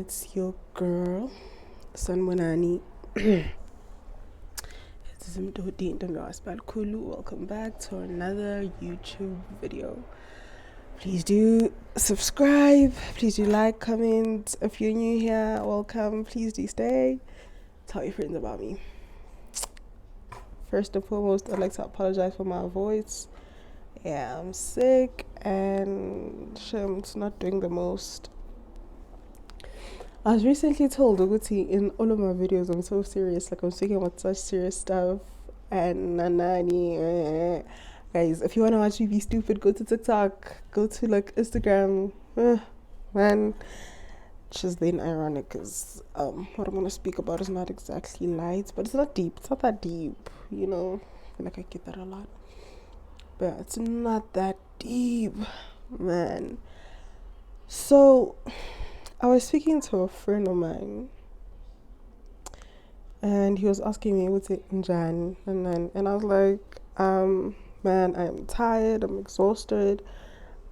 it's your girl, Sanwanani. It's Zimdodi Kulu. Welcome back to another YouTube video. Please do subscribe. Please do like, comment. If you're new here, welcome. Please do stay. Tell your friends about me. First and foremost, I'd like to apologize for my voice. Yeah, I'm sick and it's not doing the most. I was recently told, Uguti, in all of my videos, I'm so serious. Like, I'm speaking about such serious stuff. And nanani. Guys, if you want to watch me be stupid, go to TikTok. Go to, like, Instagram. Man. Just then ironic because what I'm going to speak about is not exactly light. But it's not deep. It's not that deep, you know. I feel like I get that a lot. But it's not that deep, man. So I was speaking to a friend of mine, and he was asking me what's it in Jan, and I was like, man, I'm tired, I'm exhausted,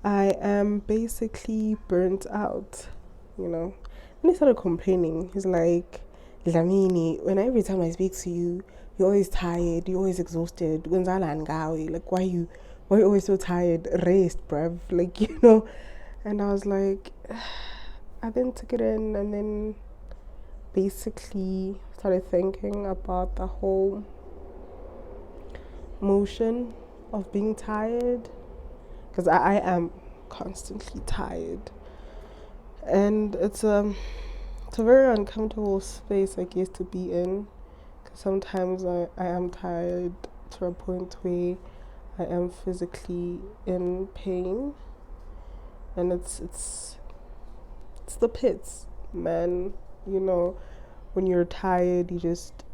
I am basically burnt out, you know. And he started complaining. He's like, Lamini, when every time I speak to you, you're always tired, you're always exhausted. Like, why are you always so tired? Rest, bruv. Like, you know. And I was like, I then took it in and then basically started thinking about the whole motion of being tired, because I am constantly tired, and it's a very uncomfortable space, I guess, to be in, because sometimes I am tired to a point where I am physically in pain, and it's the pits, man. You know, when you're tired, you just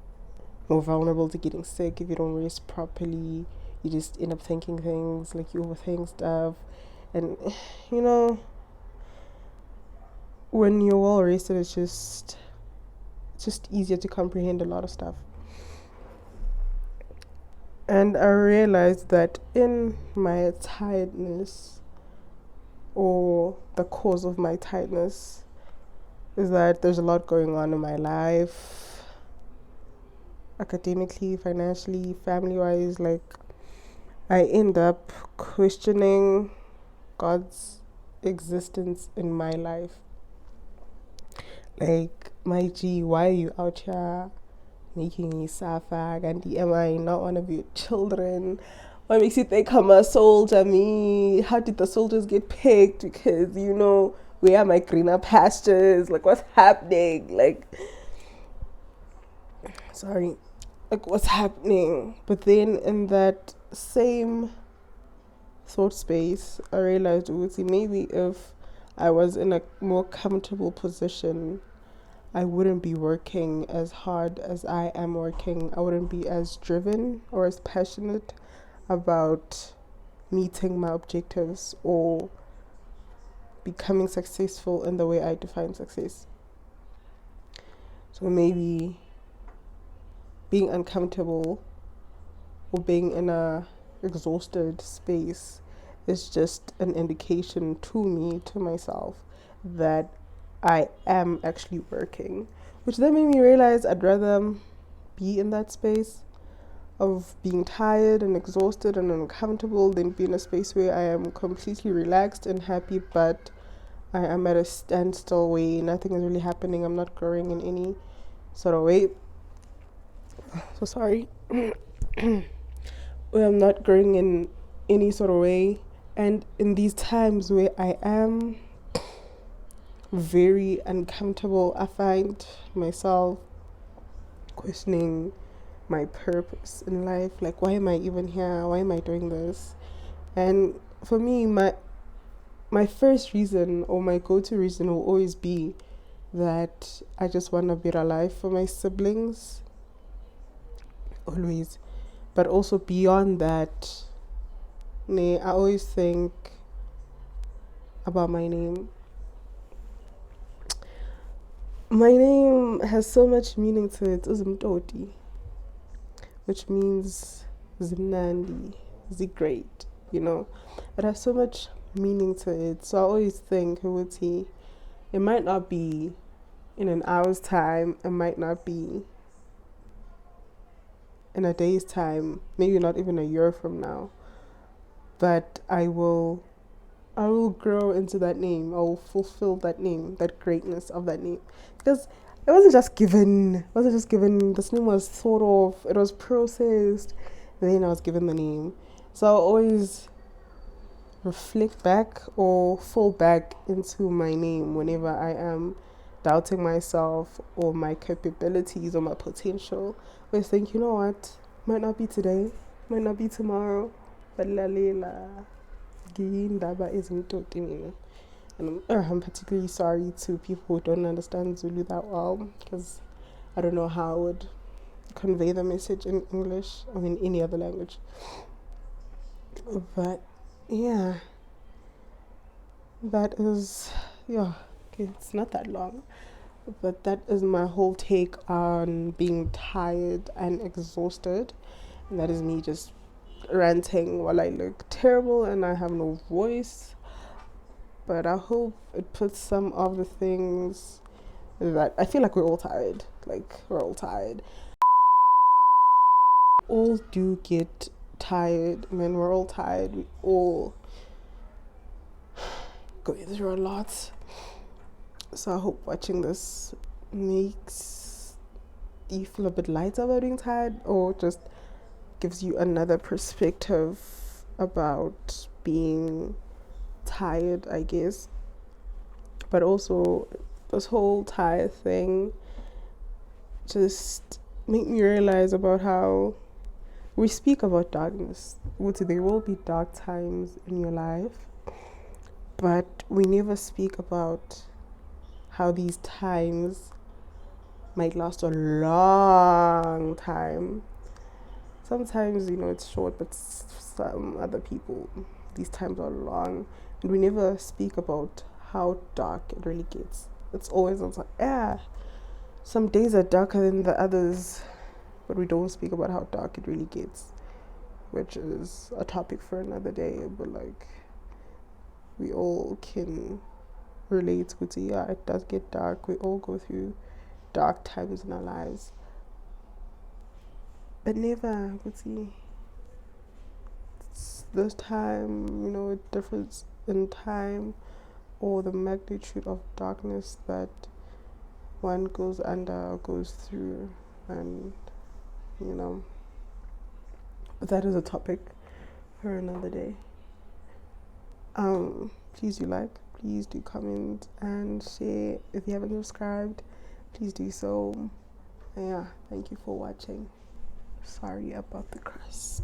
more vulnerable to getting sick if you don't rest properly. You just end up thinking things, like you overthink stuff, and you know, when you're well rested, it's just easier to comprehend a lot of stuff. And I realized that in my tiredness, or the cause of my tiredness, is that there's a lot going on in my life, academically, financially, family-wise. Like, I end up questioning God's existence in my life. Like, my G, why are you out here making me suffer? And am I not one of your children? What makes you think I'm a soldier? Me? How did the soldiers get picked? Because, you know, where are my greener pastures? Like, what's happening? Like, sorry. Like, what's happening? But then in that same thought space, I realized, maybe if I was in a more comfortable position, I wouldn't be working as hard as I am working. I wouldn't be as driven or as passionate about meeting my objectives or becoming successful in the way I define success. So maybe being uncomfortable or being in a exhausted space is just an indication to me, to myself, that I am actually working, which then made me realize I'd rather be in that space of being tired and exhausted and uncomfortable than be in a space where I am completely relaxed and happy, but I am at a standstill way. Nothing is really happening. I'm not growing in any sort of way. So sorry. I'm not growing in any sort of way. And in these times where I am very uncomfortable, I find myself questioning my purpose in life. Like, why am I even here? Why am I doing this? And for me, my first reason, or my go-to reason, will always be that I just want a better life for my siblings, always. But also beyond that, I always think about my name. My name has so much meaning to it. Uzimtoti, which means Zimnandi, the great, you know. It has so much meaning to it. So I always think, it might not be in an hour's time, it might not be in a day's time, maybe not even a year from now, but I will grow into that name. I will fulfill that name, that greatness of that name. Because it wasn't just given. It wasn't just given. This name was thought of. It was processed. And then I was given the name. So I always reflect back or fall back into my name whenever I am doubting myself or my capabilities or my potential. I always think, you know what? Might not be today. Might not be tomorrow. But lalela. Giyindaba ezinto mina. And I'm particularly sorry to people who don't understand Zulu that well, because I don't know how I would convey the message in English or in any other language. But yeah, that is, yeah, okay, it's not that long, but that is my whole take on being tired and exhausted. And that is me just ranting while I look terrible and I have no voice. But I hope it puts some of the things that I feel like we're all tired. Like, we're all tired. All do get tired, man. We're all tired. We all go through a lot. So I hope watching this makes you feel a bit lighter about being tired, or just gives you another perspective about being tired, I guess. But also, this whole tired thing just made me realize about how we speak about darkness. There will be dark times in your life, but we never speak about how these times might last a long time. Sometimes, it's short, but some other people, these times are long. And we never speak about how dark it really gets. It's always like, some days are darker than the others, but we don't speak about how dark it really gets, which is a topic for another day. But like, we all can relate with it. Yeah, it does get dark. We all go through dark times in our lives, but never this time, difference in time or the magnitude of darkness that one goes under or goes through. And but that is a topic for another day. Please do comment and share. If you haven't subscribed, please do so. And yeah, thank you for watching. Sorry about the crust.